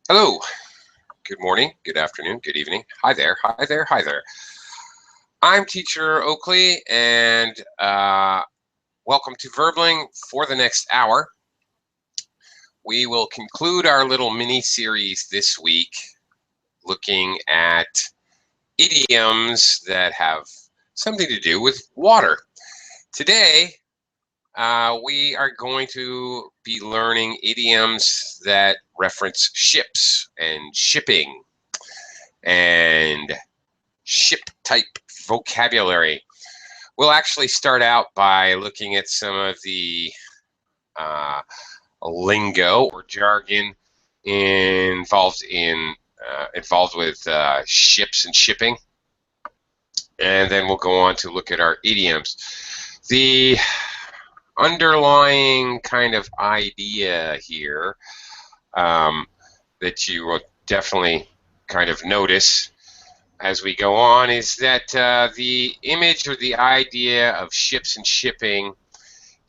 Hello, good morning, good afternoon, good evening. Hi there, hi there, hi there. I'm Teacher Oakley, and welcome to Verbling for the next hour. We will conclude our little mini-series this week looking at idioms that have something to do with water. Today, we are going to be learning idioms that reference ships and shipping and ship type vocabulary. We'll actually start out by looking at some of the lingo or jargon involved with ships and shipping, and then we'll go on to look at our idioms. The underlying kind of idea here that you will definitely kind of notice as we go on is that the image or the idea of ships and shipping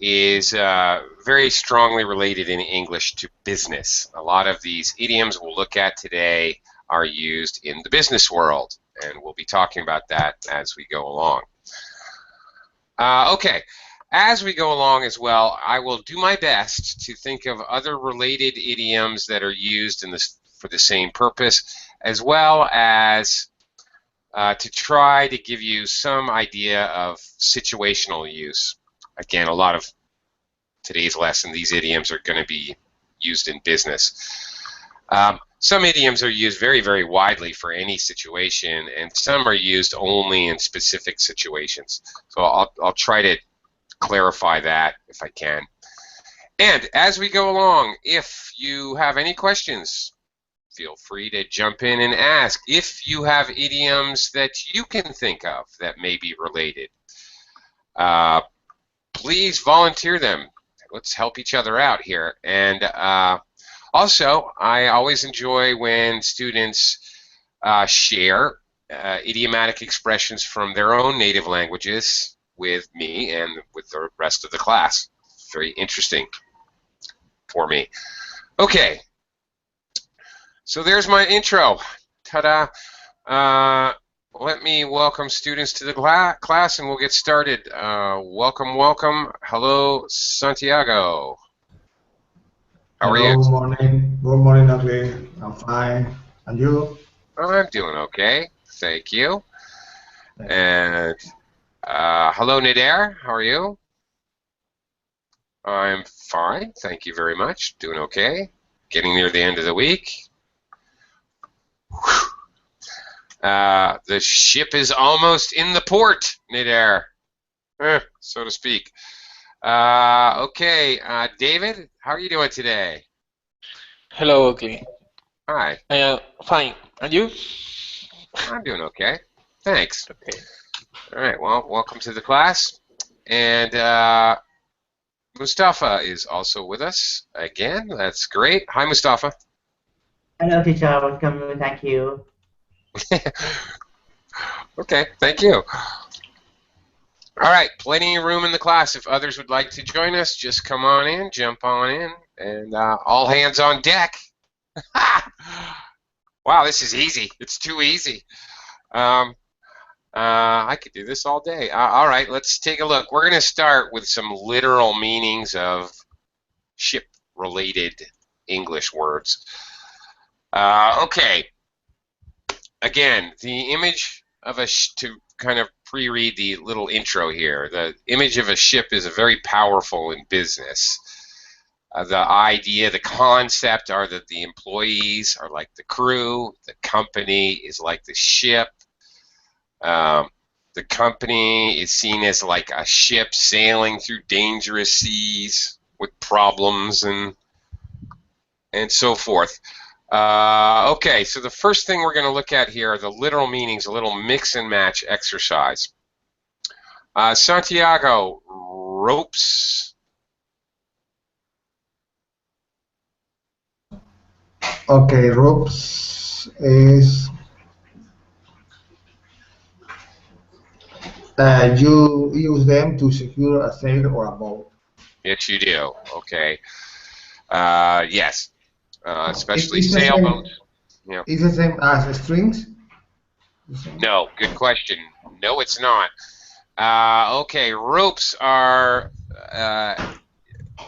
is very strongly related in English to business. A lot of these idioms we'll look at today are used in the business world, and we'll be talking about that as we go along. Okay, as we go along as well, I will do my best to think of other related idioms that are used for the same purpose, as well as to try to give you some idea of situational use. Again, a lot of today's lesson, these idioms are going to be used in business. Some idioms are used very, very widely for any situation, and some are used only in specific situations. So I'll try to clarify that if I can. And as we go along, if you have any questions, feel free to jump in and ask. If you have idioms that you can think of that may be related, please volunteer them. Let's help each other out here. And also, I always enjoy when students share idiomatic expressions from their own native languages with me and with the rest of the class. Very interesting for me. Okay. So there's my intro. Ta-da. Let me welcome students to the class, and we'll get started. Welcome, welcome. Hello, Santiago. How are you? Hello, morning. Good morning, Oakley. I'm fine. And you? I'm doing okay. Thank you. And hello, Nader. How are you? I'm fine. Thank you very much. Doing okay. Getting near the end of the week. The ship is almost in the port, Nader, so to speak. Okay, David, how are you doing today? Hello, Oakley. Hi. Fine. And you? I'm doing okay. Thanks. Okay. All right, well, welcome to the class. And Mustafa is also with us again. That's great. Hi, Mustafa. Hello, teacher. Welcome. Thank you. Okay, thank you. All right, plenty of room in the class. If others would like to join us, just come on in, jump on in, and all hands on deck. Wow, this is easy. It's too easy. I could do this all day. All right, let's take a look. We're going to start with some literal meanings of ship-related English words. Okay. Again, the image of to kind of pre-read the little intro here, the image of a ship is very powerful in business. The idea, the concept are that the employees are like the crew, the company is like the ship. The company is seen as like a ship sailing through dangerous seas with problems and so forth. Okay, so the first thing we're going to look at here are the literal meanings, a little mix and match exercise. Santiago, ropes. Okay, ropes is you use them to secure a sail or a boat. Yes, you do. Okay. Yes. especially It's the same. sailboats. Yeah. It's the same as strings. No, good question. No, it's not. Okay, ropes are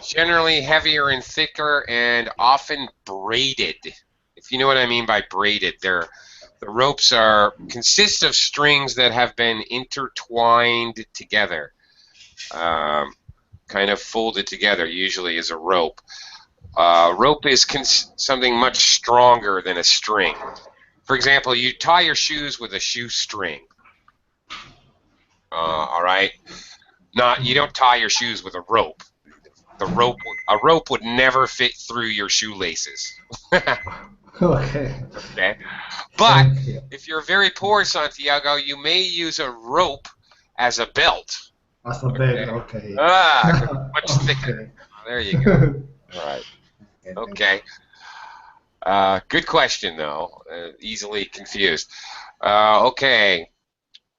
generally heavier and thicker and often braided. If you know what I mean by braided, the ropes consist of strings that have been intertwined together, kind of folded together, usually as a rope. Rope is something much stronger than a string. For example, you tie your shoes with a shoestring. All right. You don't tie your shoes with a rope. A rope would never fit through your shoelaces. Okay. Okay. But if you're very poor, Santiago, you may use a rope as a belt. As a belt, okay. Much thicker. There you go. All right. Okay. Good question, though. Easily confused. Okay.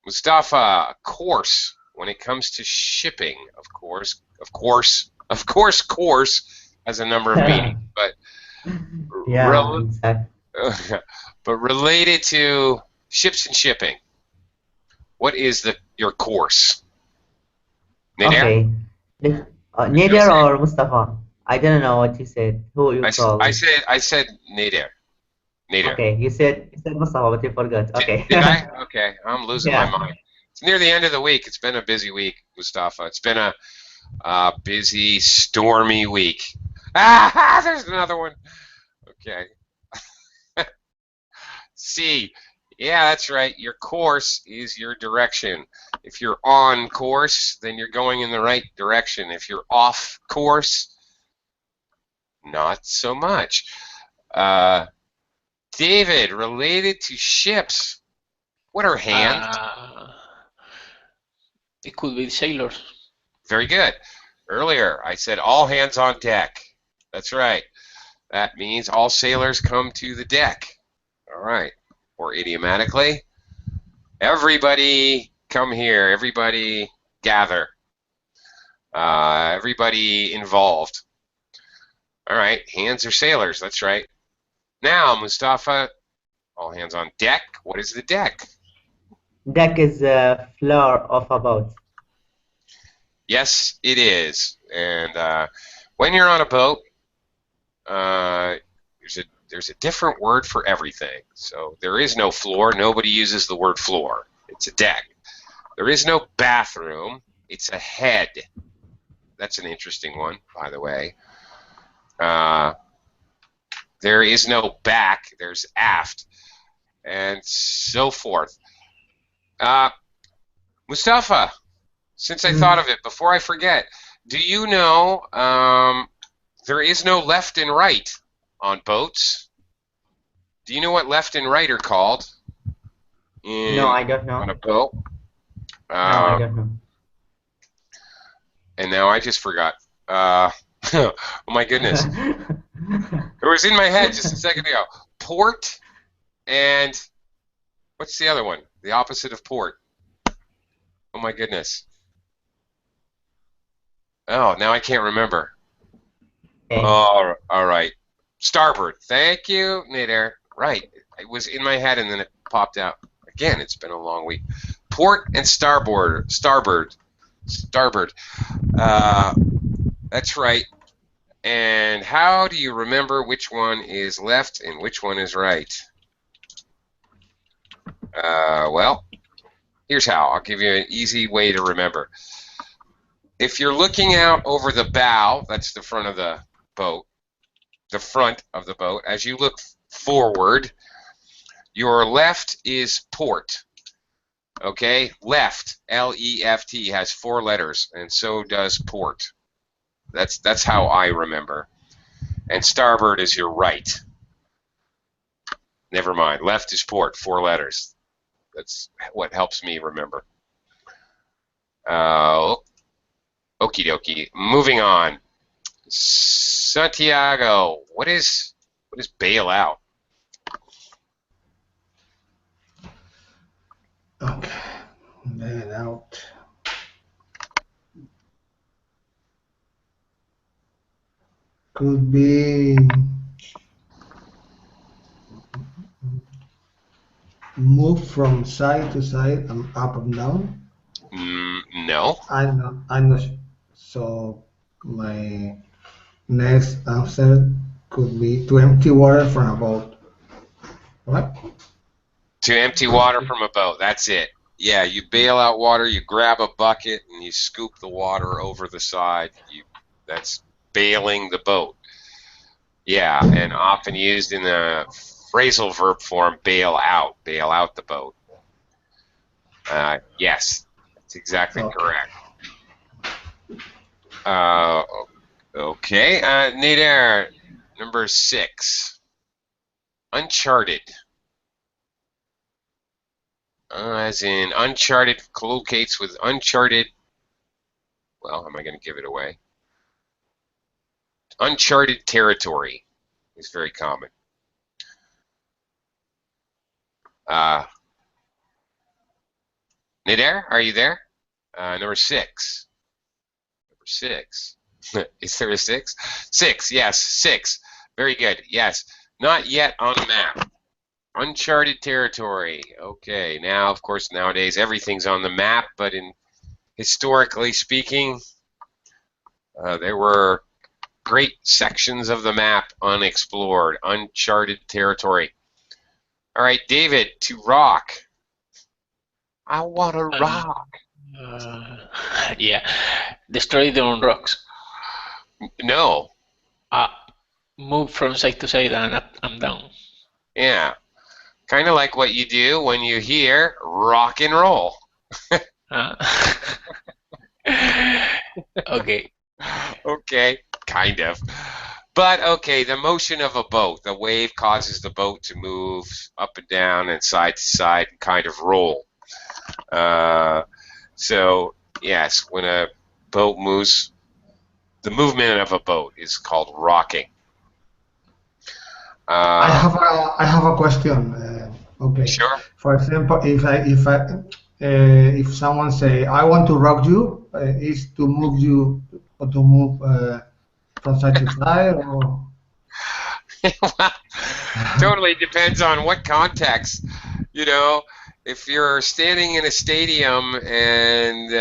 Mustafa, course. When it comes to shipping, course has a number of meanings, but Yeah, exactly. but related to ships and shipping, what is your course? Nader? Okay. Nader or Mustafa? I don't know what you said. Who you called? I said Nader. Nader. Okay, you said Mustafa, but you forgot. Okay. Did I? Okay, I'm losing Yeah. my mind. It's near the end of the week. It's been a busy week, Mustafa. It's been a busy, stormy week. Ah, there's another one. Okay. C. Yeah, that's right. Your course is your direction. If you're on course, then you're going in the right direction. If you're off course, not so much. David, related to ships, what are hands? It could be sailors. Very good. Earlier, I said all hands on deck. That's right. That means all sailors come to the deck. All right. Or idiomatically, everybody come here. Everybody gather. Everybody involved. All right. Hands are sailors. That's right. Now, Mustafa, all hands on deck. What is the deck? Deck is the floor of a boat. Yes, it is. And when you're on a boat, there's a different word for everything. So there is no floor. Nobody uses the word floor. It's a deck. There is no bathroom. It's a head. That's an interesting one, by the way. There is no back. There's aft, and so forth. Mustafa, since I thought of it, before I forget, do you know there is no left and right on boats? Do you know what left and right are called? No, I don't know. On a boat? No, I don't know. And now I just forgot. Oh my goodness. It was in my head just a second ago. Port and what's the other one? The opposite of port. Oh my goodness. Oh, now I can't remember. Okay. Oh, all right. Starboard. Thank you, Nader. Right. It was in my head and then it popped out. Again, it's been a long week. Port and starboard. Starboard. That's right. And how do you remember which one is left and which one is right? Well, here's how. I'll give you an easy way to remember. If you're looking out over the bow, that's the front of the boat, as you look forward, your left is port. Okay? Left, L-E-F-T, has 4 letters, and so does port. That's how I remember. And starboard is your right. Never mind. Left is port, 4 letters. That's what helps me remember. Okie dokie. Moving on. Santiago, what is bail out? Okay. Bail out. Could be move from side to side and up and down? No. I'm not. So my next answer could be to empty water from a boat. What? To empty water from a boat. That's it. Yeah, you bail out water, you grab a bucket, and you scoop the water over the side. That's bailing the boat. Yeah, and often used in the phrasal verb form, bail out the boat. Yes, that's exactly correct. Okay, Nader, number 6. Uncharted. As in uncharted collocates with uncharted. Well, am I going to give it away? Uncharted territory is very common. Nader, are you there? Number 6. Number 6. Is there a 6? 6, yes, 6. Very good, yes. Not yet on the map. Uncharted territory. Okay, now, of course, nowadays everything's on the map, but historically speaking, there were great sections of the map unexplored, uncharted territory. All right, David, to rock. I want to rock. Yeah, destroy the on rocks. No. Move from side to side and up and down. Yeah, kind of like what you do when you hear rock and roll. Okay. Okay, kind of. But okay, the motion of a boat, the wave causes the boat to move up and down and side to side and kind of roll. So yes, when a boat moves, the movement of a boat is called rocking. I have a question. Okay. Sure. For example, if someone say I want to rock you, is to move you or to move from side to side, or? Well, totally depends on what context. You know, if you're standing in a stadium and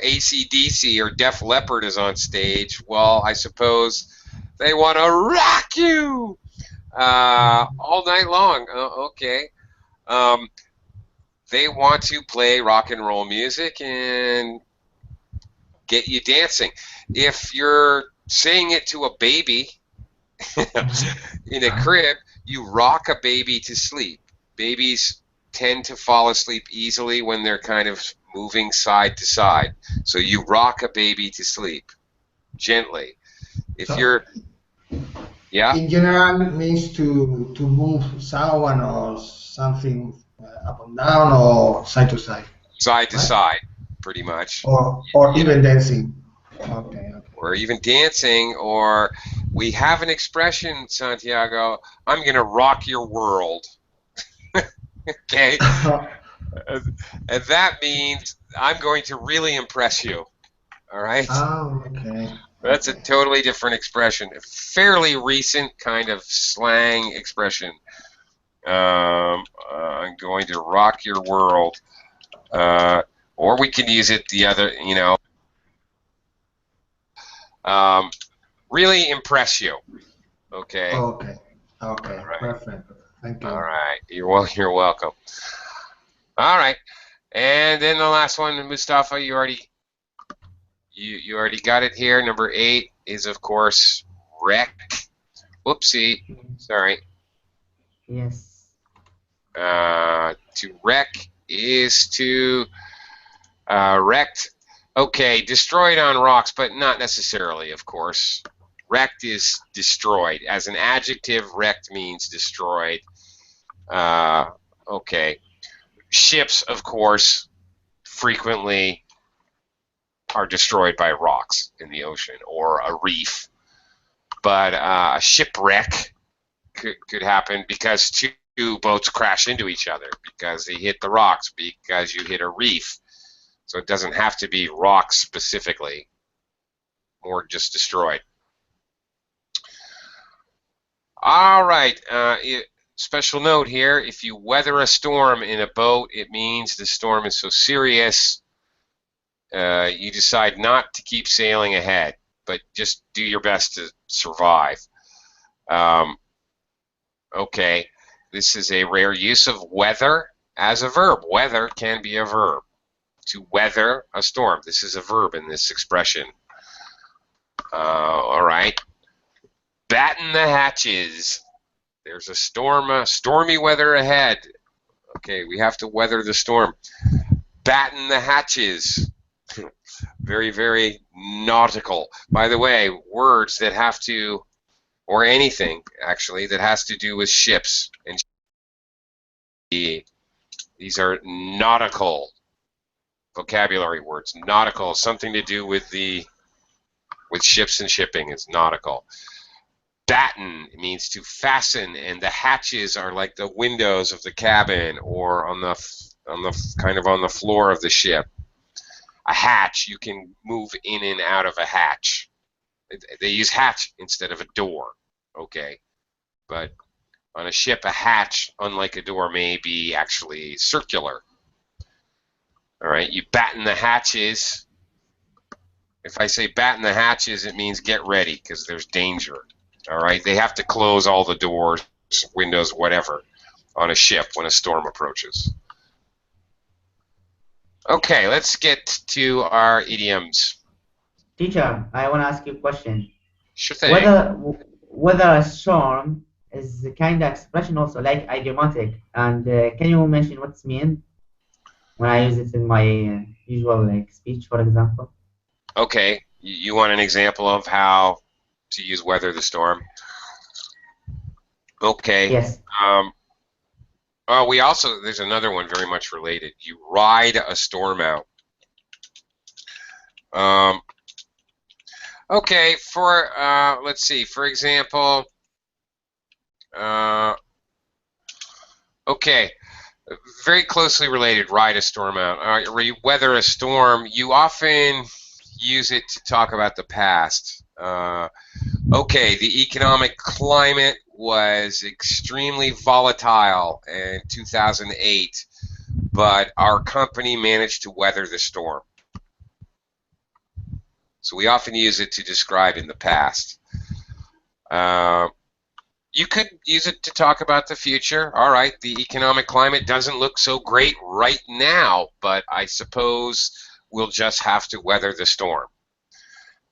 AC/DC or Def Leppard is on stage, well, I suppose they want to rock you all night long. Okay. They want to play rock and roll music and get you dancing. If you're saying it to a baby in a crib, you rock a baby to sleep. Babies tend to fall asleep easily when they're kind of moving side to side. So you rock a baby to sleep gently. If you're, yeah. In general, it means to move someone or something up and down or side to side. Side to side, pretty much. Or even dancing. Okay. Or even dancing, or we have an expression, Santiago, I'm going to rock your world. Okay? And that means I'm going to really impress you. All right? Oh, okay. That's a totally different expression. A fairly recent kind of slang expression. I'm going to rock your world. Or we can use it the other, really impress you. Okay? Okay. Right. Perfect. Thank you. All right. You're welcome. All right. And then the last one, Mustafa, you already got it here. Number 8 is, of course, wreck. Whoopsie. Sorry. Yes. To wreck is to wrecked. Okay, destroyed on rocks, but not necessarily, of course. Wrecked is destroyed. As an adjective, wrecked means destroyed. Okay. Ships, of course, frequently are destroyed by rocks in the ocean or a reef. But a shipwreck could happen because two boats crash into each other, because they hit the rocks, because you hit a reef. So it doesn't have to be rocks specifically, or just destroyed. All right. special note here, if you weather a storm in a boat, it means the storm is so serious you decide not to keep sailing ahead, but just do your best to survive. Okay, this is a rare use of weather as a verb. Weather can be a verb. To weather a storm. This is a verb in this expression. All right. Batten the hatches. There's a storm, stormy weather ahead. Okay, we have to weather the storm. Batten the hatches. Very, very nautical. By the way, words that have to, or anything actually, that has to do with ships. And these are nautical vocabulary words. Nautical, something to do with ships and shipping. It's nautical. Batten means to fasten, and the hatches are like the windows of the cabin or on the kind of on the floor of the ship. A hatch, you can move in and out of a hatch. They use hatch instead of a door, okay? But on a ship, a hatch, unlike a door, may be actually circular. All right, you batten the hatches. If I say batten the hatches, it means get ready because there's danger. All right, they have to close all the doors, windows, whatever, on a ship when a storm approaches. Okay, let's get to our idioms. Teacher, I want to ask you a question. Sure thing. Whether a storm is the kind of expression also like idiomatic, and can you mention what's mean when I use it in my usual speech, for example? Okay, you want an example of how to use weather the storm? Okay. Yes. Oh, there's another one very much related. You ride a storm out. Okay, let's see, for example, okay, very closely related, ride a storm out. Where you weather a storm, you often use it to talk about the past. Okay, the economic climate was extremely volatile in 2008, but our company managed to weather the storm. So we often use it to describe in the past. You could use it to talk about the future. All right, the economic climate doesn't look so great right now, but I suppose we'll just have to weather the storm.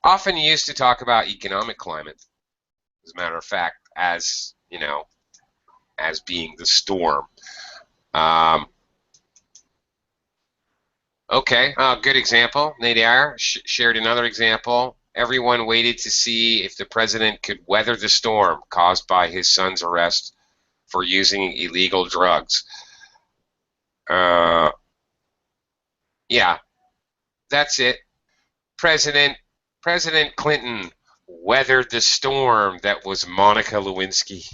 Often used to talk about economic climate, as a matter of fact, as being the storm. Okay, good example. Nadir shared another example. Everyone waited to see if the president could weather the storm caused by his son's arrest for using illegal drugs. Yeah, that's it. President Clinton weathered the storm that was Monica Lewinsky.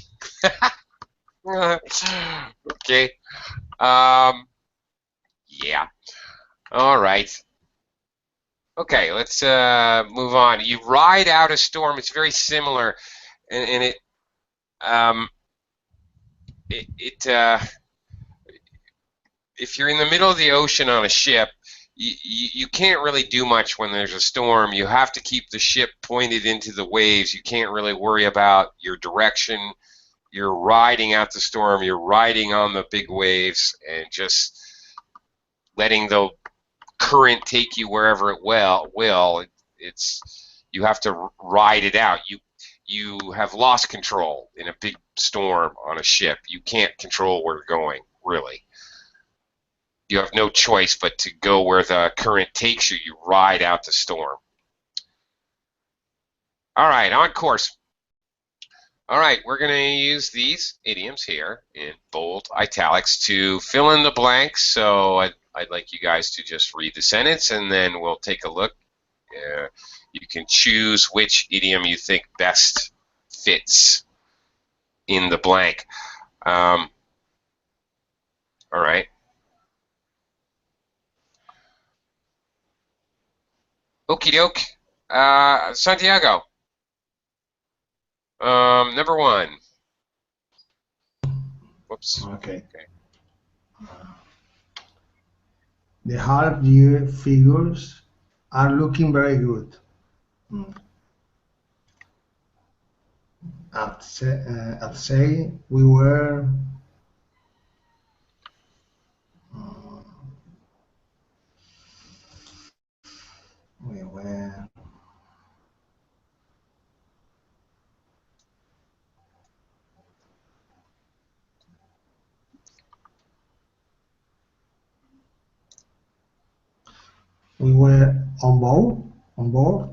Okay. Yeah. All right. Okay, let's move on. You ride out a storm. It's very similar, and if you're in the middle of the ocean on a ship, you can't really do much when there's a storm. You have to keep the ship pointed into the waves. You can't really worry about your direction. You're riding out the storm. You're riding on the big waves and just letting the current take you wherever it will. You have to ride it out. You have lost control in a big storm on a ship. You can't control where you're going, really. You have no choice but to go where the current takes you. You ride out the storm. All right, on course. All right, we're going to use these idioms here in bold italics to fill in the blanks. So I'd like you guys to just read the sentence, and then we'll take a look. You can choose which idiom you think best fits in the blank. All right. Okie doke. Santiago. Number one. Whoops. Okay. Okay. The half-year figures are looking very good. Mm. I'd say we were we were we were on board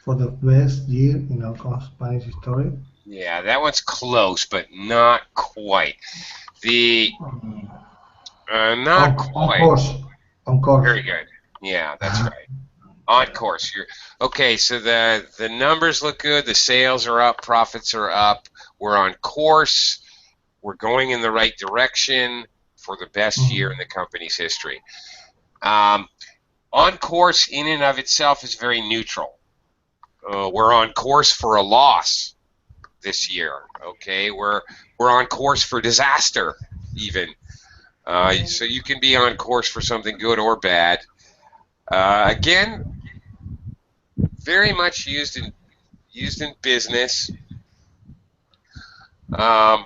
for the best year in our Spanish history. Yeah, that one's close, but not quite. The not On quite. course, on course. Very good. Yeah, that's right. On course. You're okay. So the numbers look good. The sales are up. Profits are up. We're on course. We're going in the right direction for the best year in the company's history. On course in and of itself is very neutral. We're on course for a loss this year. Okay, we're on course for disaster even. So you can be on course for something good or bad. Again, very much used in business. I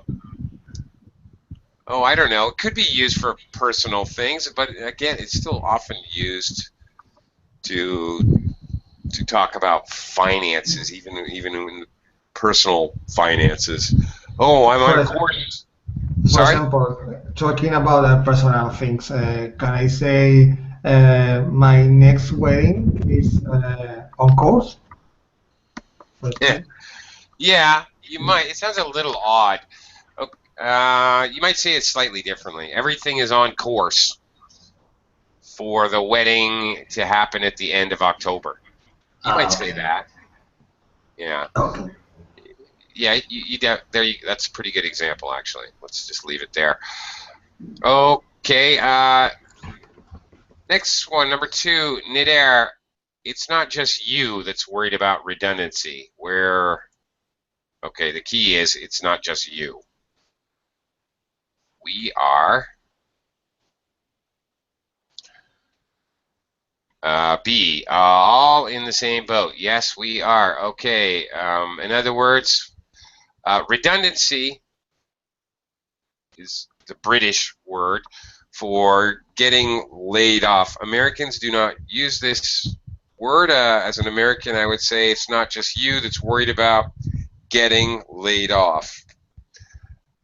don't know. It could be used for personal things, but again, it's still often used to talk about finances, even in personal finances. Oh, I'm on course. For Sorry? example, talking about personal things, can I say my next wedding is on course? Yeah, you might. It sounds a little odd. You might say it slightly differently. Everything is on course for the wedding to happen at the end of October. You might say that. Yeah. Okay. Yeah, that's a pretty good example, actually. Let's just leave it there. Okay, next one, number 2, Nidair. It's not just you that's worried about redundancy. Okay, the key is it's not just you. We are B, all in the same boat. Yes, we are. Okay, in other words, redundancy is the British word for getting laid off. Americans do not use this word. As an American, I would say it's not just you that's worried about getting laid off.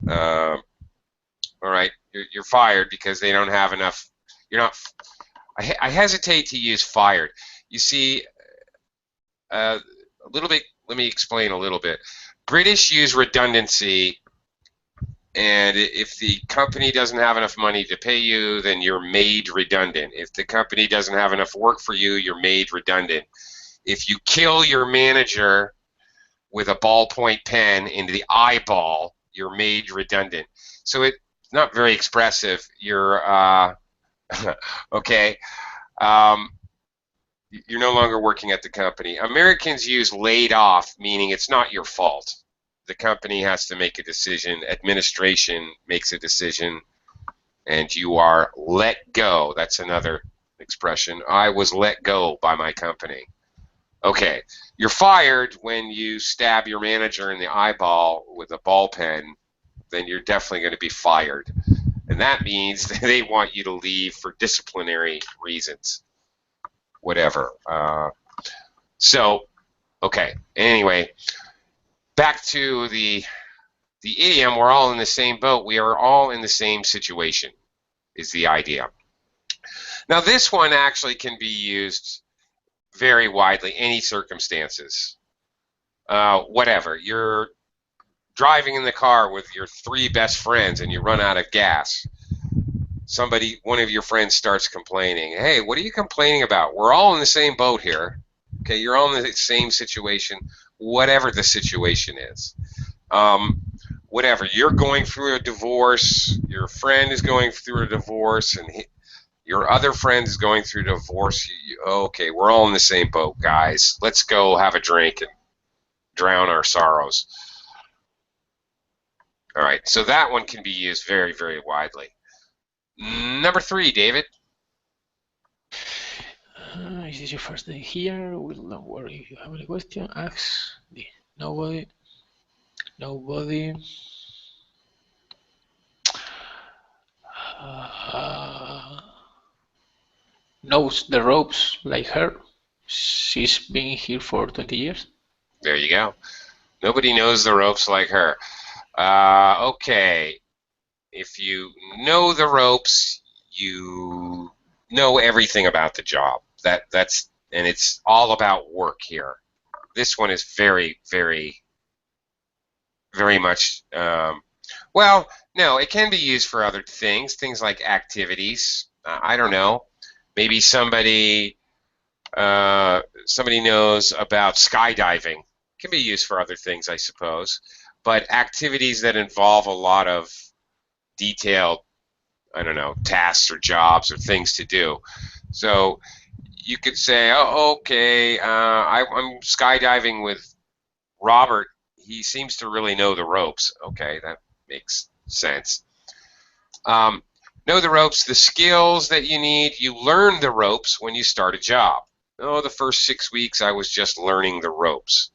All right, you're fired because they don't have enough. You're not. I hesitate to use fired. You see, a little bit. Let me explain a little bit. British use redundancy, and if the company doesn't have enough money to pay you, then you're made redundant. If the company doesn't have enough work for you, you're made redundant. If you kill your manager with a ballpoint pen into the eyeball, you're made redundant. So it's not very expressive. You're okay. You're no longer working at the company. Americans use laid off, meaning it's not your fault. The company has to make a decision. Administration makes a decision, and you are let go. That's another expression. I was let go by my company. Okay, you're fired when you stab your manager in the eyeball with a ball pen. Then you're definitely going to be fired. And that means that they want you to leave for disciplinary reasons. Whatever. Okay. Anyway, back to the idiom, we're all in the same boat. We are all in the same situation, is the idea. Now, this one actually can be used very widely, any circumstances. Whatever. You're driving in the car with your 3 best friends and you run out of gas. One of your friends starts complaining. Hey, what are you complaining about? We're all in the same boat here. Okay, you're all in the same situation, whatever the situation is. Whatever, you're going through a divorce, your friend is going through a divorce, and your other friend is going through a divorce. Okay, we're all in the same boat, guys. Let's go have a drink and drown our sorrows. All right, so that one can be used very, very widely. Number 3, David. Is this your first day here? Well, don't worry. If you have any question, ask. Nobody. Nobody. Uh, knows the ropes like her. She's been here for 20 years. There you go. Nobody knows the ropes like her. Okay. If you know the ropes, you know everything about the job. And it's all about work here. This one is very, very, very much. Well, no, it can be used for other things like activities. I don't know. Maybe somebody knows about skydiving. It can be used for other things, I suppose. But activities that involve a lot of detailed, I don't know, tasks or jobs or things to do. So you could say, oh, okay, I'm skydiving with Robert. He seems to really know the ropes. Okay, that makes sense. Know the ropes, the skills that you need. You learn the ropes when you start a job. Oh, the first 6 weeks I was just learning the ropes.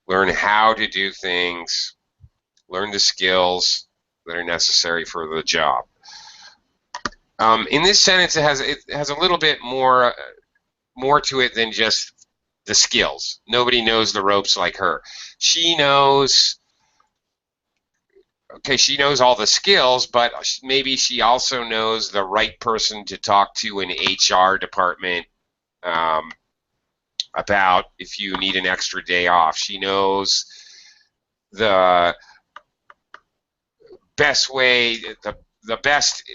Learn how to do things. Learn the skills that are necessary for the job. In this sentence, it has a little bit more to it than just the skills. Nobody knows the ropes like her. She knows. Okay, she knows all the skills, but maybe she also knows the right person to talk to in HR department about if you need an extra day off. She knows the best way, the best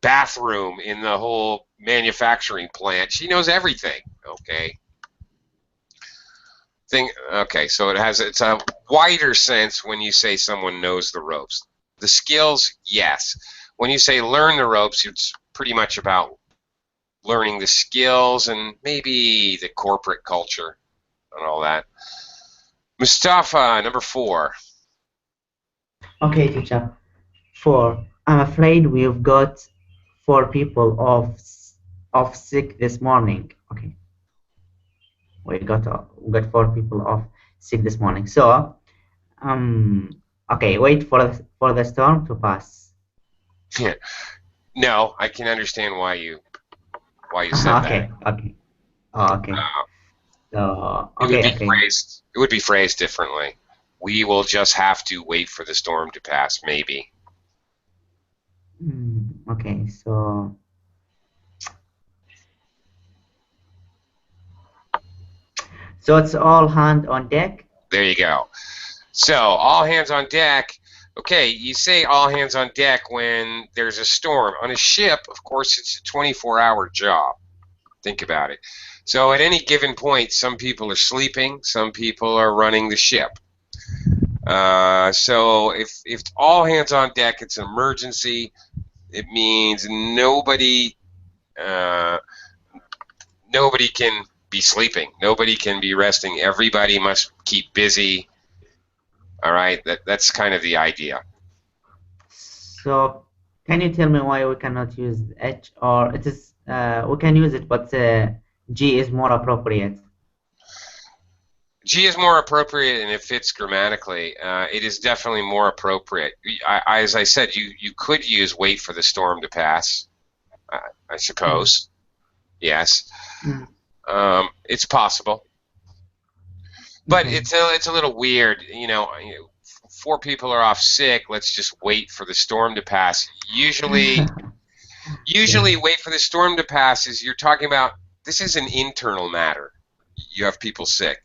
bathroom in the whole manufacturing plant. She knows everything. Okay. Okay, so it's a wider sense when you say someone knows the ropes. The skills, yes. When you say learn the ropes, it's pretty much about learning the skills and maybe the corporate culture and all that. Mustafa, number 4. Okay, teacher. 4. I'm afraid we've got 4 people off sick this morning. Okay. We got 4 people off sick this morning. So, okay, wait for the storm to pass. No, I can understand why you said okay, that. Okay. Oh, okay. So, It okay. would be phrased differently. We will just have to wait for the storm to pass, maybe. Okay, so it's all hand on deck. There you go. So all hands on deck. Okay, you say all hands on deck when there's a storm. On a ship, of course, it's a 24-hour job. Think about it. So at any given point, some people are sleeping, some people are running the ship. So if all hands on deck, it's an emergency. It means nobody can be sleeping. Nobody can be resting. Everybody must keep busy. All right, that's kind of the idea. So can you tell me why we cannot use H, or it is we can use it, but G is more appropriate? G is more appropriate, and it fits grammatically. It is definitely more appropriate. As I said, you could use wait for the storm to pass, I suppose. Yes. It's possible. But it's a little weird, 4 people are off sick, let's just wait for the storm to pass. Usually wait for the storm to pass is you're talking about, this is an internal matter. You have people sick.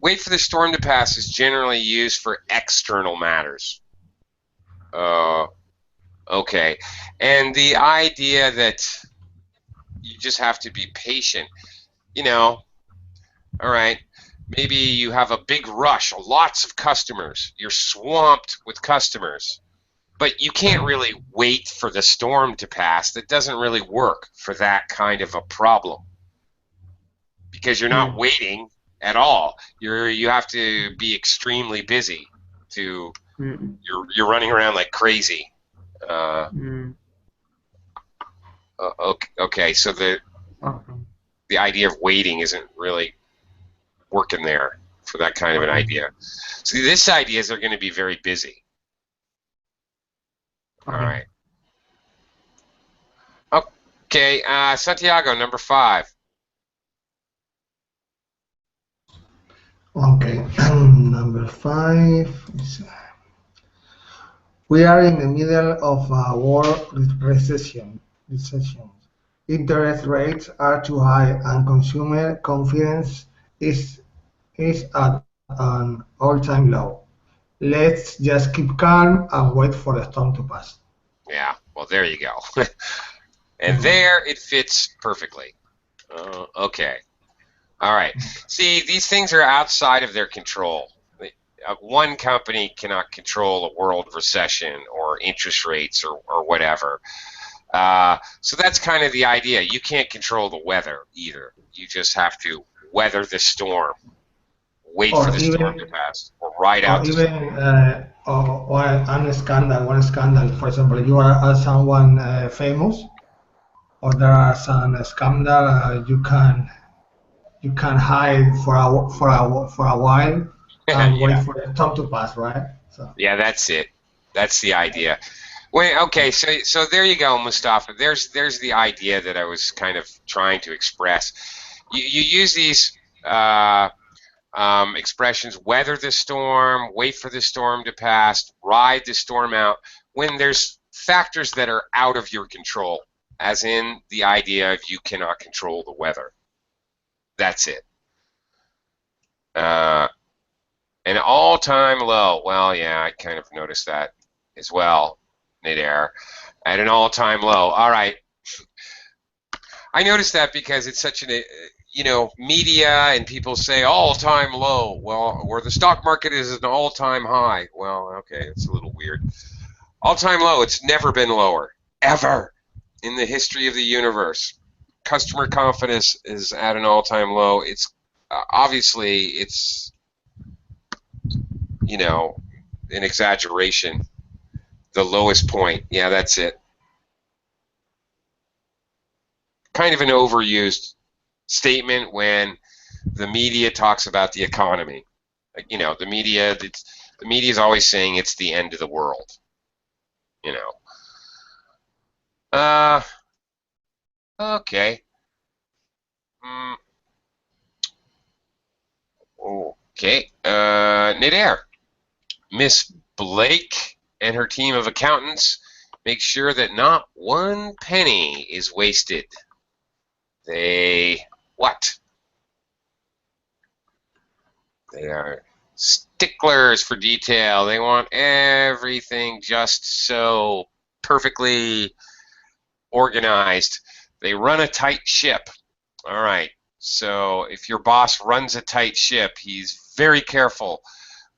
Wait for the storm to pass is generally used for external matters. Okay. And the idea that you just have to be patient, all right, maybe you have a big rush, lots of customers, you're swamped with customers, but you can't really wait for the storm to pass. That doesn't really work for that kind of a problem, because you're not waiting at all. You have to be extremely busy to Mm, You're running around like crazy. mm, Okay, so okay. the idea of waiting isn't really working there for that kind of an Okay. idea. So this idea is they're going to be very busy. All Okay. right. Okay, Santiago, number 5. Okay, number 5. We are in the middle of a world recession. Recession. Interest rates are too high, and consumer confidence is at an all-time low. Let's just keep calm and wait for the storm to pass. Yeah, well, there you go. And Mhm. there it fits perfectly. Okay. All right. See, these things are outside of their control. One company cannot control a world recession or interest rates or whatever. So that's kind of the idea. You can't control the weather either. You just have to weather the storm, wait for Or the storm to even pass, or ride or out the even storm. or one scandal. For example, you are someone famous, or there are some scandal. You can hide for a while and wait Yeah, for the storm to pass, right? So. yeah, that's it. That's the idea. Wait, okay, so there you go, Mustafa. There's the idea that I was kind of trying to express. You use these expressions: weather the storm, wait for the storm to pass, ride the storm out, when there's factors that are out of your control, as in the idea of you cannot control the weather. That's it. Uh, an all-time low. Well, yeah, I kind of noticed that as well, midair. At an all-time low. All right. I noticed that because it's such an, media and people say all-time low. Well, where the stock market is an all-time high. Well, okay, it's a little weird. All-time low. It's never been lower, ever, in the history of the universe. Customer confidence is at an all-time low. It's obviously it's an exaggeration. The lowest point. Yeah, that's it. Kind of an overused statement when the media talks about the economy. The media is always saying it's the end of the world. You know. Okay. Mm, okay. Midair. Miss Blake and her team of accountants make sure that not one penny is wasted. They what? They are sticklers for detail. They want everything just so perfectly organized. They run a tight ship. All right. So if your boss runs a tight ship, he's very careful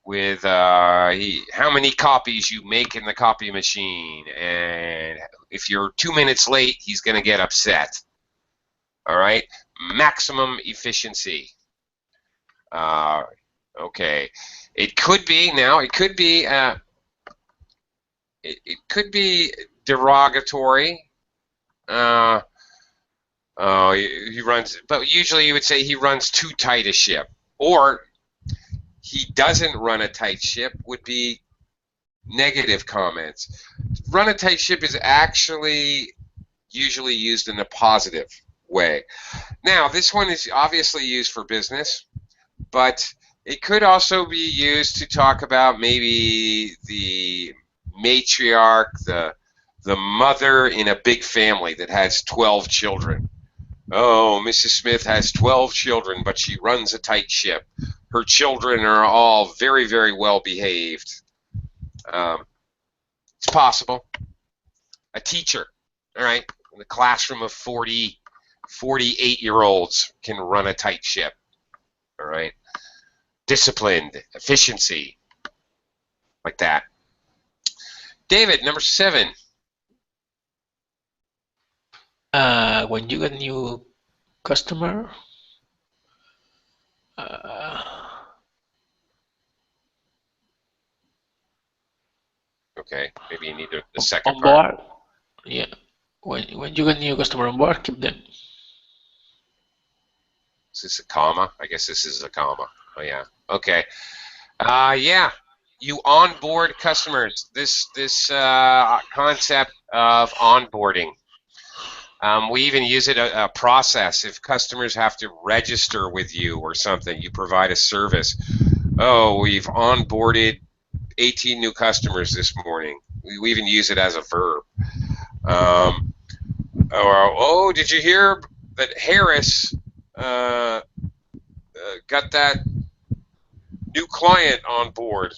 with how many copies you make in the copy machine. And if you're 2 minutes late, he's going to get upset. All right. Maximum efficiency. Okay. It could be it could be derogatory. He runs, but usually you would say he runs too tight a ship, or he doesn't run a tight ship would be negative comments. Run a tight ship is actually usually used in a positive way. Now, this one is obviously used for business, but it could also be used to talk about maybe the matriarch, the mother in a big family that has 12 children. Oh, Mrs. Smith has 12 children, but she runs a tight ship. Her children are all very, very well behaved. It's possible. A teacher, all right, in a classroom of 48-year-olds can run a tight ship, all right. Disciplined, efficiency, like that. David, number 7. When you get a new customer, uh, Okay, maybe you need the second On part. board, yeah. When you get new customer on board, keep them. Is this a comma? I guess this is a comma. Oh yeah. Okay. Yeah. You onboard customers. This concept of onboarding. We even use it a process. If customers have to register with you or something, you provide a service. Oh, we've onboarded 18 new customers this morning. We even use it as a verb. Or, oh, did you hear that Harris got that new client on board?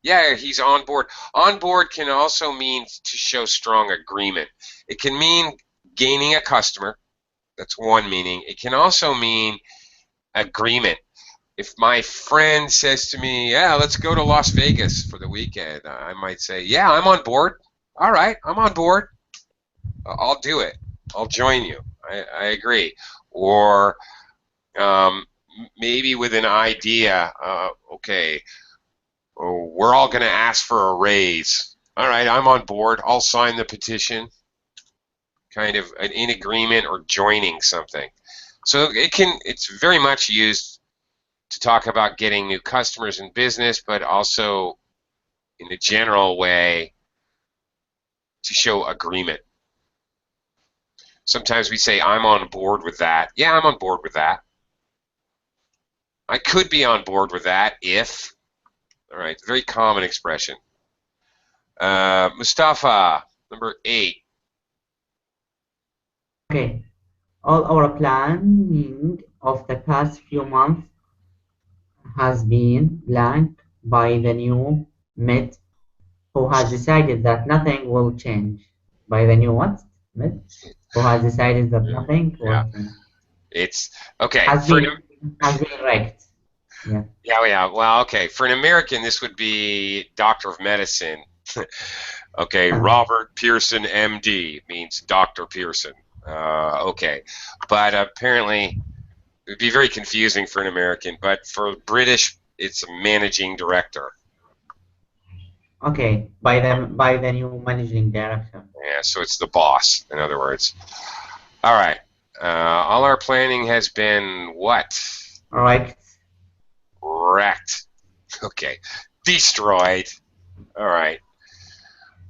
Yeah, he's on board. On board can also mean to show strong agreement. It can mean gaining a customer. That's one meaning. It can also mean agreement. If my friend says to me, yeah, let's go to Las Vegas for the weekend, I might say, yeah, I'm on board. All right, I'm on board. I'll do it. I'll join you. I agree. Or maybe with an idea, okay, we're all going to ask for a raise. All right, I'm on board. I'll sign the petition. Kind of an in agreement or joining something. So it's very much used to talk about getting new customers in business, but also in a general way to show agreement. Sometimes we say, I'm on board with that. Yeah, I'm on board with that. I could be on board with that if. All right, very common expression. Mustafa, number 8. Okay. All our planning of the past few months has been blank by the new Met, who has decided that nothing will change. By the new what? Met, who has decided that nothing Yeah, will change. it's okay. Has been wrecked. Yeah. Yeah. Well, okay. For an American, this would be Doctor of Medicine. Okay, Robert Pearson, MD means Dr. Pearson. Okay, but apparently it would be very confusing for an American. But for British, it's a managing director. Okay, by the new managing director. Yeah, so it's the boss, in other words. All right. All our planning has been what? Wrecked. Wrecked. Okay. Destroyed. All right.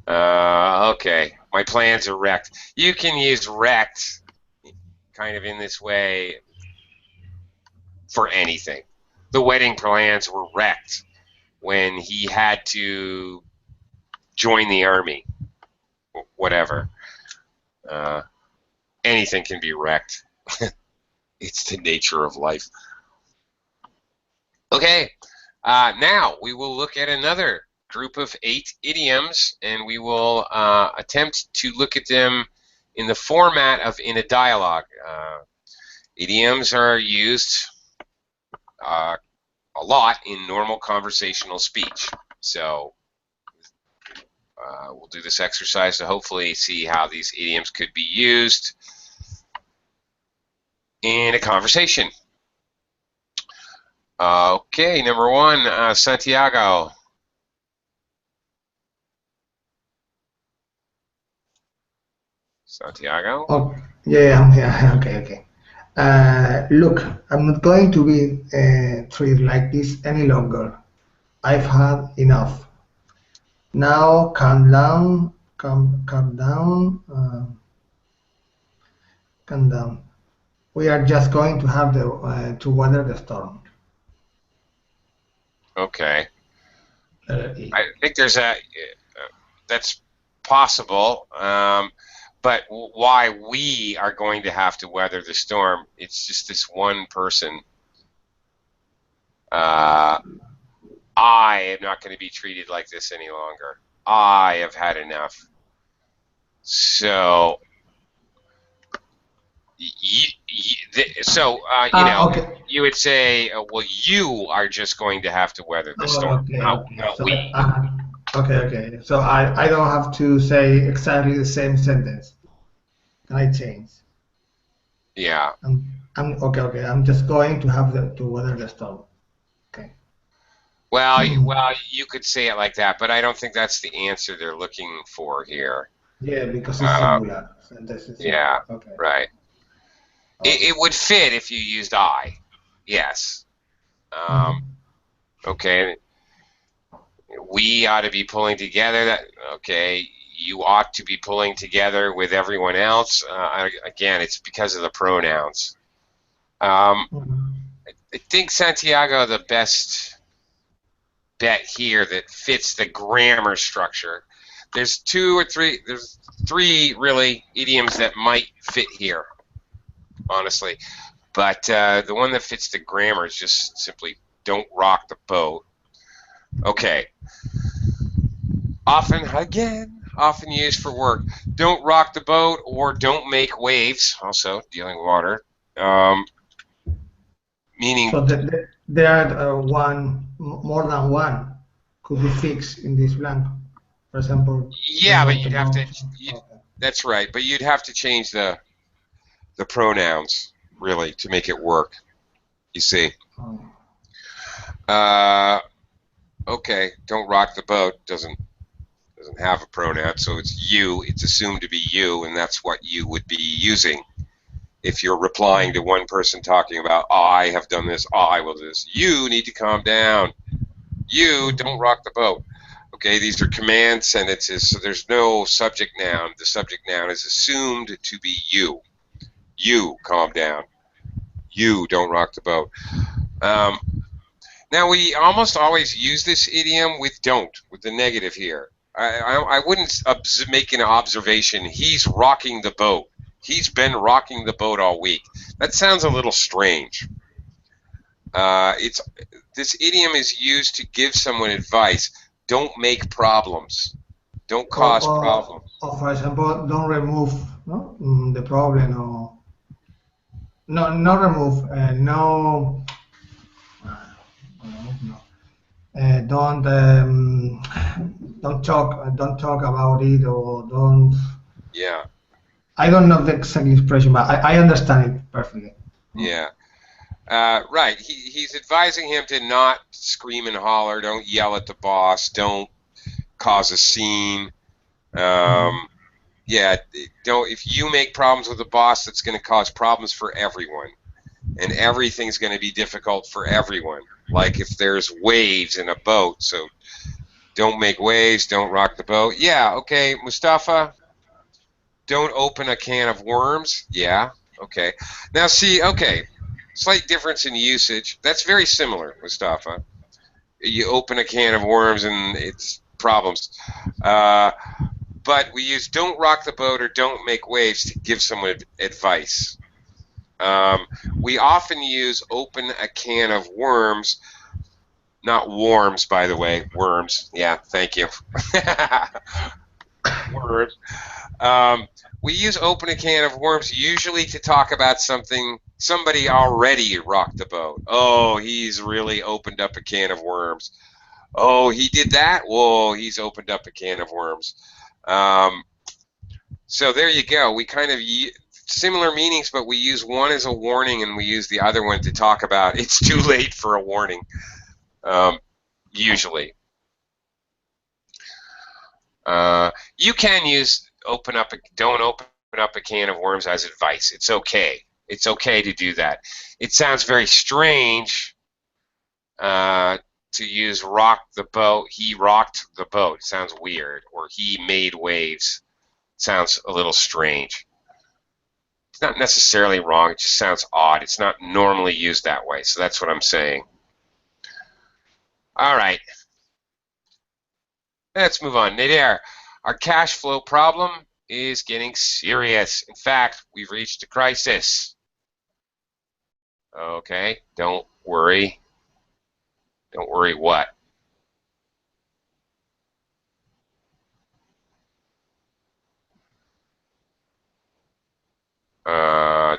Okay. My plans are wrecked. You can use wrecked kind of in this way for anything. The wedding plans were wrecked when he had to join the army. Whatever. Anything can be wrecked. It's the nature of life. Okay, now we will look at another group of 8 idioms, and we will attempt to look at them in the format of in a dialogue. Idioms are used a lot in normal conversational speech. So we'll do this exercise to hopefully see how these idioms could be used in a conversation. Okay, number 1, Santiago. Santiago? Oh, yeah, I'm here. Okay. Look, I'm not going to be treated like this any longer. I've had enough. Now, calm down, calm down. We are just going to have to weather the storm. Okay. E. I think there's that's possible, but why we are going to have to weather the storm, it's just this one person. I am not going to be treated like this any longer. I have had enough. So, Okay. you would say, well, you are just going to have to weather the storm, not So, we. okay. So I don't have to say exactly the same sentence. Can I change? Yeah. I'm okay. I'm just going to have to weather the storm. Okay. Well, you could say it like that, but I don't think that's the answer they're looking for here. Yeah, because it's singular. Sentence is Yeah, singular. Okay. right. Okay. It would fit if you used I. Yes. Okay. We ought to be pulling together. That okay. You ought to be pulling together with everyone else. Again, it's because of the pronouns. I think Santiago, the best bet here that fits the grammar structure. There's three really idioms that might fit here, honestly. But the one that fits the grammar is just simply don't rock the boat. Okay. Often used for work. Don't rock the boat or don't make waves, also dealing with water. Meaning. So there are more than one could be fixed in this blank. For example. Yeah, but you'd have to. That's right, but you'd have to change the pronouns really to make it work. You see. Okay, don't rock the boat doesn't have a pronoun, so it's you. It's assumed to be you, and that's what you would be using if you're replying to one person talking about, I have done this, I will do this. You need to calm down. You don't rock the boat. Okay, these are command sentences, so there's no subject noun. The subject noun is assumed to be you. You calm down. You don't rock the boat. Now, we almost always use this idiom with don't, with the negative here. I wouldn't make an observation, he's rocking the boat. He's been rocking the boat all week. That sounds a little strange. This idiom is used to give someone advice. Don't make problems. Don't cause problems. Or for example, don't remove the problem, or not remove. Don't talk about it, or don't. Yeah. I don't know the exact expression, but I understand it perfectly. Yeah. Right. He's advising him to not scream and holler. Don't yell at the boss. Don't cause a scene. Yeah. Don't. If you make problems with the boss, that's going to cause problems for everyone, and everything's going to be difficult for everyone. Like if there's waves in a boat, so don't make waves. Don't rock the boat. Yeah. Okay, Mustafa. Don't open a can of worms. Yeah. Okay. Now see. Okay. Slight difference in usage. That's very similar, Mustafa. You open a can of worms and it's problems. But we use don't rock the boat or don't make waves to give someone advice. We often use open a can of worms, not worms, by the way, worms. Yeah, thank you. Worms. We use open a can of worms usually to talk about somebody already rocked the boat. Oh, he's really opened up a can of worms. Oh, he did that? Whoa, he's opened up a can of worms. So there you go. We kind of similar meanings, but we use one as a warning and we use the other one to talk about it's too late for a warning, usually. You can use don't open up a can of worms as advice. It's okay. It's okay to do that. It sounds very strange to use rock the boat. He rocked the boat. It sounds weird. Or he made waves. It sounds a little strange. It's not necessarily wrong. It just sounds odd. It's not normally used that way. So that's what I'm saying. All right. Let's move on. Nader, our cash flow problem is getting serious. In fact, we've reached a crisis. Okay, don't worry. Don't worry what?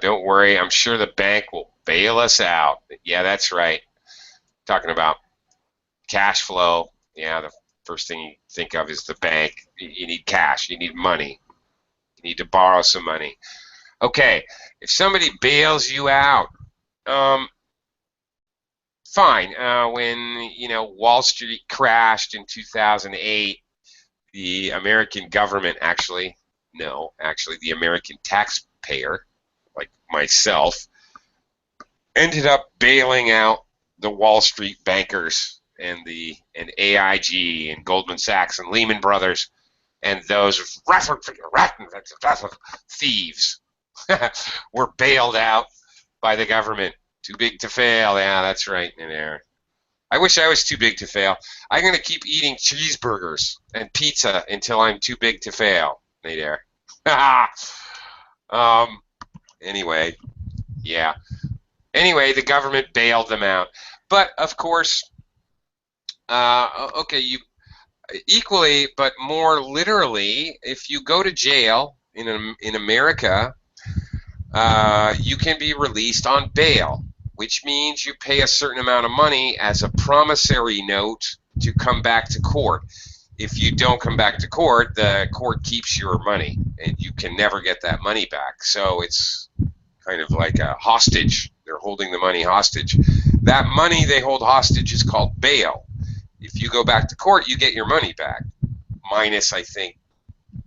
Don't worry, I'm sure the bank will bail us out. Yeah, that's right. Talking about cash flow. Yeah, the first thing you think of is the bank. You need cash. You need money. You need to borrow some money. Okay, if somebody bails you out, fine. When Wall Street crashed in 2008, the American government actually the American taxpayer, like myself, ended up bailing out the Wall Street bankers and AIG and Goldman Sachs and Lehman Brothers and those thieves were bailed out by the government. Too big to fail. Yeah, that's right, in there. I wish I was too big to fail. I'm going to keep eating cheeseburgers and pizza until I'm too big to fail. Hey there. Anyway, yeah. Anyway, the government bailed them out. But, of course, okay, you equally, but more literally, if you go to jail in America, you can be released on bail, which means you pay a certain amount of money as a promissory note to come back to court. If you don't come back to court, the court keeps your money, and you can never get that money back. So it's kind of like a hostage. They're holding the money hostage. That money they hold hostage is called bail. If you go back to court, you get your money back, minus, I think,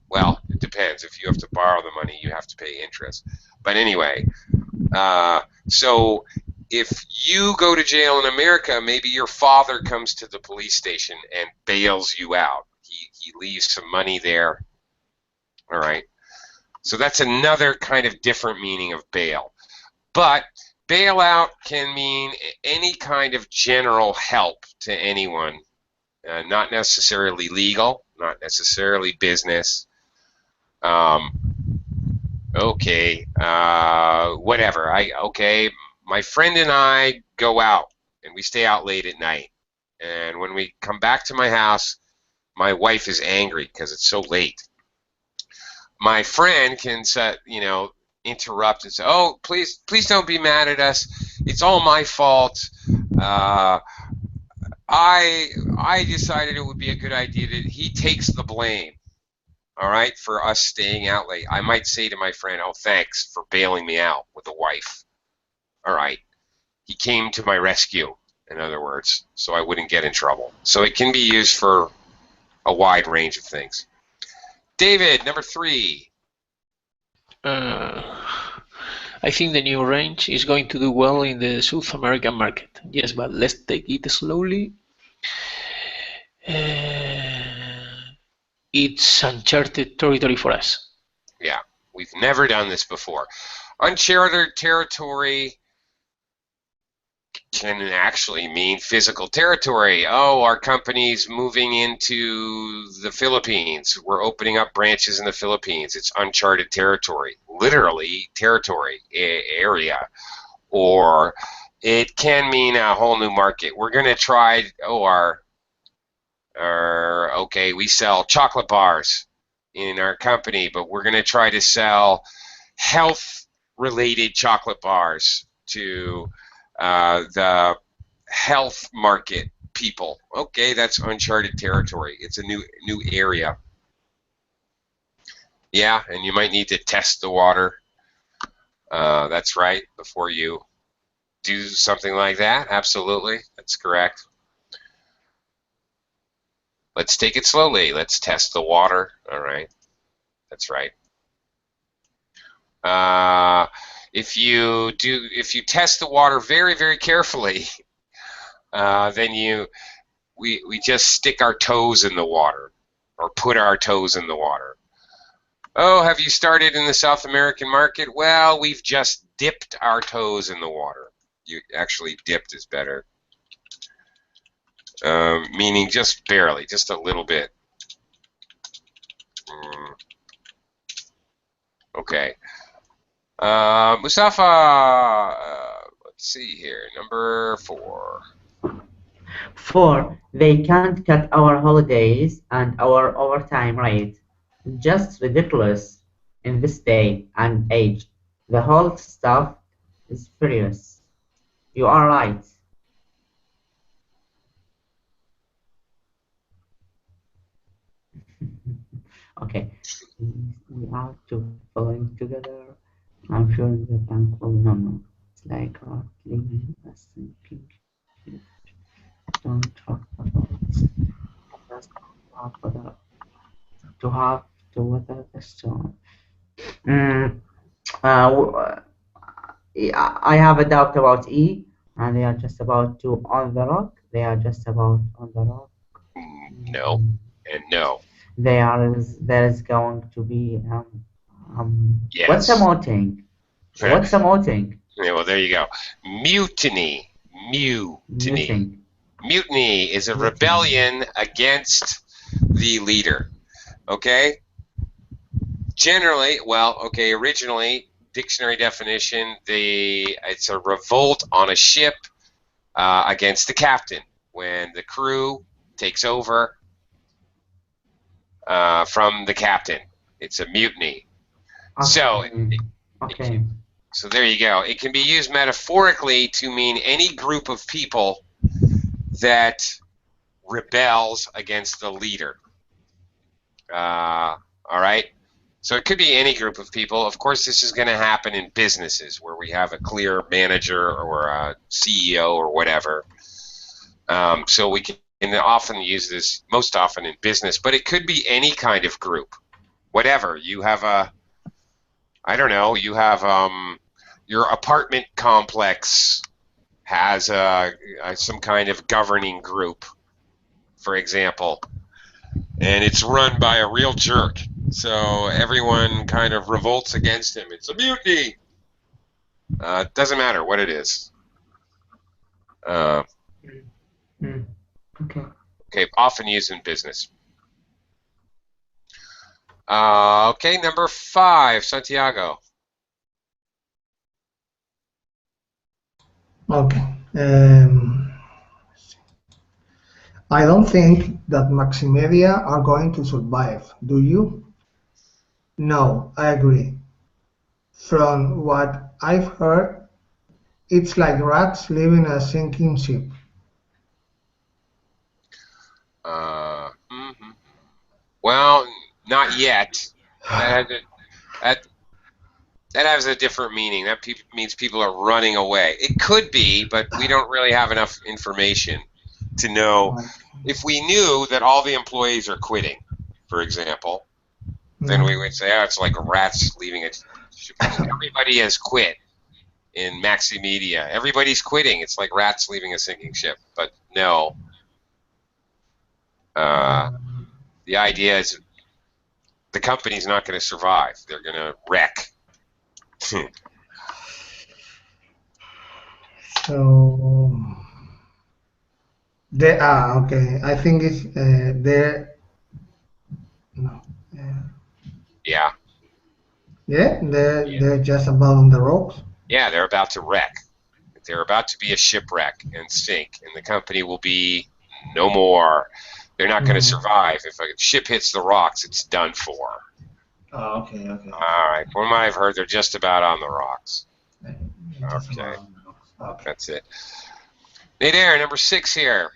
well, it depends. If you have to borrow the money, you have to pay interest. But anyway, so if you go to jail in America, maybe your father comes to the police station and bails you out. He leaves some money there. All right. So that's another kind of different meaning of bail. But bailout can mean any kind of general help to anyone, not necessarily legal, not necessarily business. Okay, whatever. Okay, my friend and I go out, and we stay out late at night. And when we come back to my house, my wife is angry because it's so late. My friend can interrupt and say, "Oh, please don't be mad at us. It's all my fault. I decided it would be a good idea that he takes the blame, all right, for us staying out late." I might say to my friend, "Oh, thanks for bailing me out with a wife. All right. He came to my rescue," in other words, so I wouldn't get in trouble. So it can be used for a wide range of things. David, number 3. I think the new range is going to do well in the South American market. Yes, but let's take it slowly. It's uncharted territory for us. Yeah, we've never done this before. Unchartered territory can actually mean physical territory. Oh, our company's moving into the Philippines. We're opening up branches in the Philippines. It's uncharted territory, literally territory, area. Or it can mean a whole new market. We're going to try, okay, we sell chocolate bars in our company, but we're going to try to sell health-related chocolate bars to the health market people. Okay, that's uncharted territory. It's a new area. Yeah, and you might need to test the water. That's right, before you do something like that. Absolutely, that's correct. Let's take it slowly. Let's test the water. All right, that's right. If you test the water very, very carefully, then we just stick our toes in the water, or put our toes in the water. Oh, have you started in the South American market? Well, we've just dipped our toes in the water. You actually dipped is better, meaning just barely, just a little bit. Okay. Mustafa, let's see here, number 4. 4. They can't cut our holidays and our overtime rate. Just ridiculous in this day and age. The whole stuff is furious. You are right. Okay. We are to following together. I'm sure the bank will know. It's like leaving us thinking. Don't talk about. Just talk about to have to weather the storm. Mm, I have a doubt about E, and they are just about to on the rock. They are just about on the rock. No, and no. There is going to be what's a Yes. moting? What's a moting? Yeah, well, there you go. Mutiny. Mutiny. Muting. Mutiny is a Mutiny. rebellion against the leader. Okay? Generally, well, okay, originally, dictionary definition, it's a revolt on a ship against the captain when the crew takes over from the captain. It's a mutiny. Okay. Okay. So there you go. It can be used metaphorically to mean any group of people that rebels against the leader. All right? So it could be any group of people. Of course, this is going to happen in businesses where we have a clear manager or a CEO or whatever. So we can often use this most often in business, but it could be any kind of group. Whatever. You have I don't know, you have your apartment complex has some kind of governing group, for example, and it's run by a real jerk. So everyone kind of revolts against him. It's a mutiny. It doesn't matter what it is. Okay, often used in business. Okay, number 5, Santiago. Okay. I don't think that Maximedia are going to survive, do you? No, I agree. From what I've heard, it's like rats leaving a sinking ship. Well, not yet. That has a different meaning. That means people are running away. It could be, but we don't really have enough information to know. If we knew that all the employees are quitting, for example, then we would say, oh, it's like rats leaving a ship. Everybody has quit in Maximedia. Everybody's quitting. It's like rats leaving a sinking ship. But no. The idea is the company's not going to survive. They're going to wreck. So they are okay. I think it's they're no. Yeah. Yeah, they're just about on the rocks. Yeah, they're about to wreck. They're about to be a shipwreck and sink, and the company will be no more. They're not going to survive. If a ship hits the rocks, it's done for. Oh, okay. All right. From what I've heard, they're just about on the rocks. Okay. That's it. Nader, number 6 here.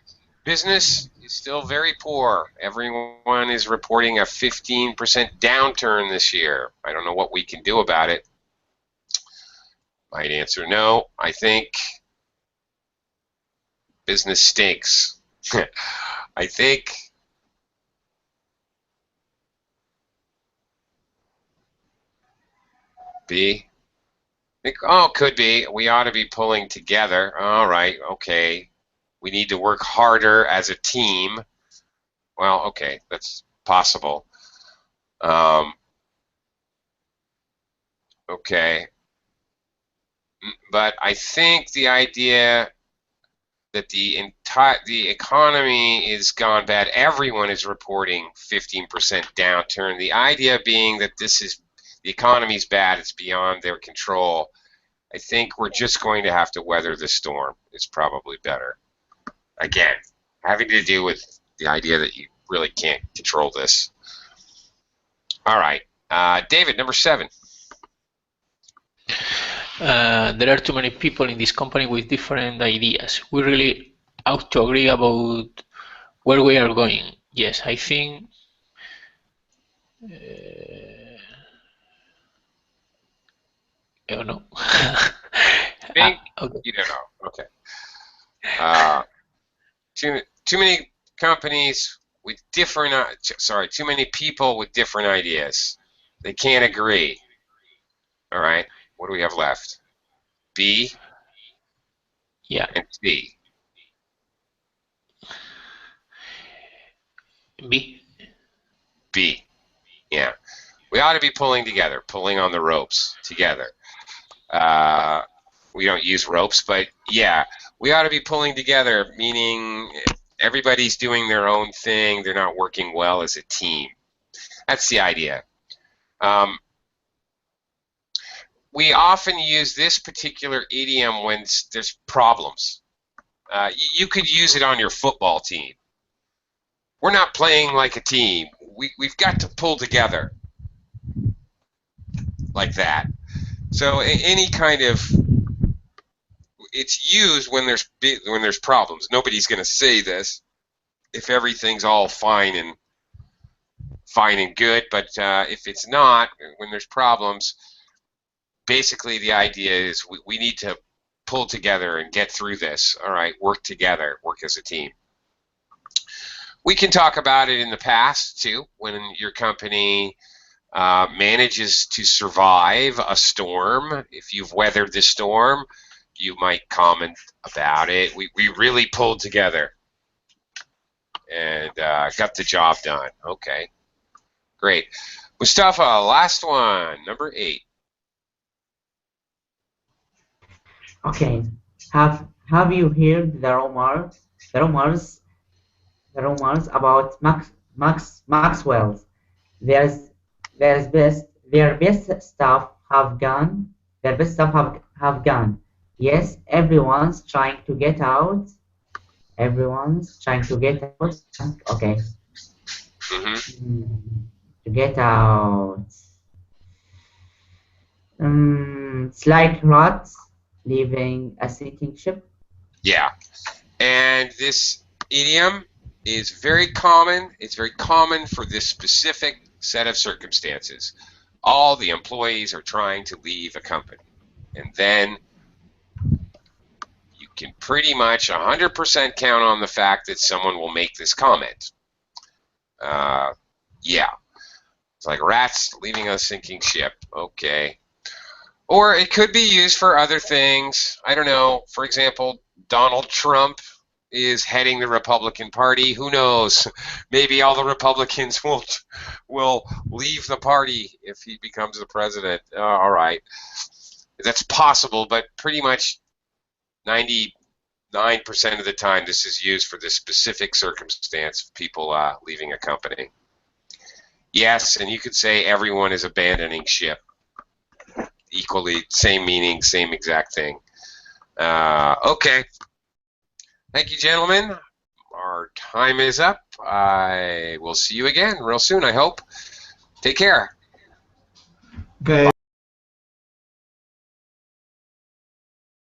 Business is still very poor. Everyone is reporting a 15% downturn this year. I don't know what we can do about it. Might answer no. I think business stinks. I think B. Could be. We ought to be pulling together. All right, okay. We need to work harder as a team. Well, okay, that's possible. Okay. But I think the idea that the economy is gone bad, everyone is reporting 15% downturn. The idea being that the economy's bad, it's beyond their control. I think we're just going to have to weather the storm. It's probably better. Again, having to do with the idea that you really can't control this. All right. David, number 7. There are too many people in this company with different ideas. We really ought to agree about where we are going. Yes, I think. I don't know. Think? Okay. You don't know. Okay. Too many companies with different, too many people with different ideas. They can't agree. All right, what do we have left? B Yeah. and C. B. B. Yeah. We ought to be pulling together, pulling on the ropes together. We don't use ropes, but yeah, we ought to be pulling together, meaning everybody's doing their own thing. They're not working well as a team. That's the idea. We often use this particular idiom when there's problems. You could use it on your football team. We're not playing like a team. We've got to pull together like that. So any kind of, it's used when there's problems. Nobody's going to say this if everything's all fine and good, but if it's not, when there's problems, basically the idea is we need to pull together and get through this. All right, work together, work as a team. We can talk about it in the past too, when your company manages to survive a storm. If you've weathered the storm, you might comment about it. We really pulled together and got the job done. Okay, great. Mustafa, last one, number 8. Okay. Have you heard the rumors about Maxwell's? Their best stuff have gone. Their best stuff have gone. Yes, everyone's trying to get out. Everyone's trying to get out. Okay. To get out. It's like rats leaving a sinking ship. Yeah, and this idiom is very common. It's very common for this specific set of circumstances. All the employees are trying to leave a company, and then you can pretty much 100% count on the fact that someone will make this comment. Yeah, it's like rats leaving a sinking ship. Okay. Or it could be used for other things. I don't know. For example, Donald Trump is heading the Republican Party. Who knows? Maybe all the Republicans will leave the party if he becomes the president. All right. That's possible, but pretty much 99% of the time this is used for this specific circumstance of people leaving a company. Yes, and you could say everyone is abandoning ship. Equally, same meaning, same exact thing. Okay. Thank you, gentlemen. Our time is up. I will see you again real soon, I hope. Take care. Okay.